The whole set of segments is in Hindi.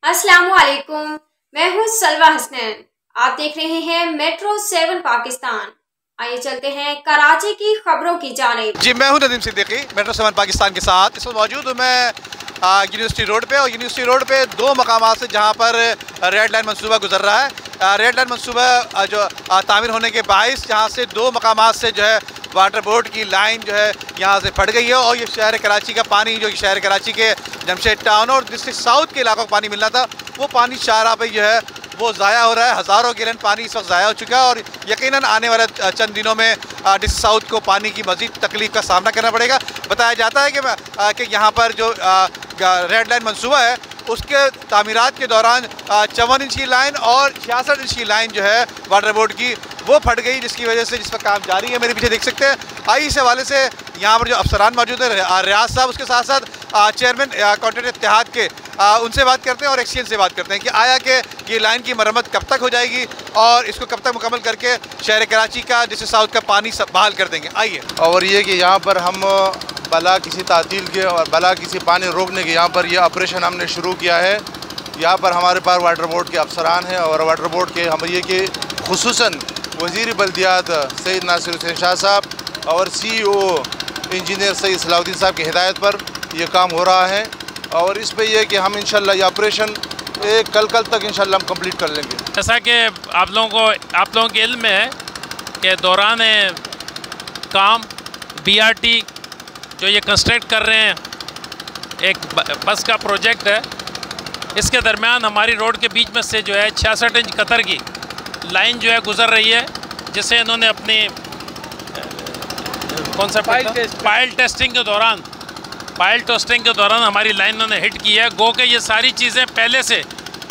अस्सलामुअलैकुम, मैं हूं सलवा हसनैन। आप देख रहे हैं मेट्रो 7 पाकिस्तान। आइए चलते हैं कराची की खबरों की जानिब। जी, मैं हूं नदीम सिद्दीकी, मेट्रो 7 पाकिस्तान के साथ। इस वक्त मौजूद हूं मैं यूनिवर्सिटी रोड पे, और यूनिवर्सिटी रोड पे दो मकामात से जहां पर रेड लाइन मंसूबा गुजर रहा है। रेड लाइन मंसूबा जो तामीर होने के बाइस जहां से दो मकामात से जो है वाटर बोर्ड की लाइन जो है यहाँ से फट गई है, और ये शहर कराची का पानी जो शहर कराची के जमशेद टाउन और डिस्ट्रिक्ट साउथ के इलाकों को पानी मिलना था, वो पानी शाहरा पे जो है वो ज़ाया हो रहा है। हज़ारों गैलन पानी इस वक्त ज़ाया हो चुका है, और यकीनन आने वाले चंद दिनों में डिस्ट्रिक्ट साउथ को पानी की मज़ीद तकलीफ का सामना करना पड़ेगा। बताया जाता है कि यहाँ पर जो रेड लाइन मंसूबा है उसके तामीरात के दौरान 54 इंच की लाइन और 66 इंच की लाइन जो है वाटर बोर्ड की वो फट गई, जिसकी वजह से जिस पर काम जारी है। मेरे पीछे देख सकते हैं। आई इस हवाले से यहाँ पर जो अफसरान मौजूद है, रियाज साहब, उसके साथ साथ चेयरमैन कॉन्ट्रैक्टर इत्तेहाद के, उनसे बात करते हैं और एक्सचेंज से बात करते हैं कि आया कि ये लाइन की मरम्मत कब तक हो जाएगी और इसको कब तक मुकम्मल करके शहर कराची का डिस्ट्रिक्ट साउथ का पानी बहाल कर देंगे। आइए। और ये कि यहाँ पर हम बला किसी तातील के और बला किसी पानी रोकने के यहाँ पर ये ऑपरेशन हमने शुरू किया है। यहाँ पर हमारे पास वाटर बोर्ड के अफसरान हैं, और वाटर बोर्ड के हम ये कि खुसूसन वज़ीर बल्दियात सैयद नासिर हुसैन शाह साहब और CEO इंजीनियर सैयद सलाउद्दीन साहब की हिदायत पर यह काम हो रहा है। और इस पे ये कि हम इंशाल्लाह ये ऑपरेशन कल तक इंशाल्लाह हम कंप्लीट कर लेंगे। जैसा कि आप लोगों के इल्म में है कि दौरान काम BRT जो ये कंस्ट्रक्ट कर रहे हैं, एक बस का प्रोजेक्ट है, इसके दरमियान हमारी रोड के बीच में से जो है 66 इंच कतर की लाइन जो है गुज़र रही है, जिसे इन्होंने अपनी कौन सा पायल टेस्टिंग के दौरान हमारी लाइन इन्होंने हिट की है। गो के ये सारी चीज़ें पहले से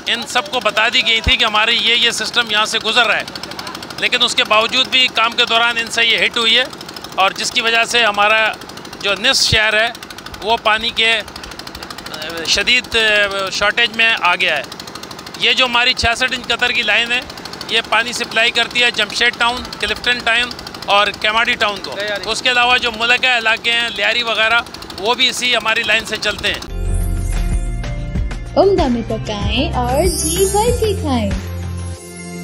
इन सबको बता दी गई थी कि हमारी ये सिस्टम यहाँ से गुज़र रहा है, लेकिन उसके बावजूद भी काम के दौरान इनसे ये हिट हुई है, और जिसकी वजह से हमारा जो निस शहर है वो पानी के शदीद शॉर्टेज में आ गया है। ये जो हमारी 66 इंच कतर की लाइन है, ये पानी सप्लाई करती है जमशेद टाउन, क्लिफ्टन टाउन और केमाडी टाउन को। उसके अलावा जो मुलका इलाके हैं, लियारी वगैरह, वो भी इसी हमारी लाइन से चलते हैं। उम्दा में पकाएं और जी भर के खाएं।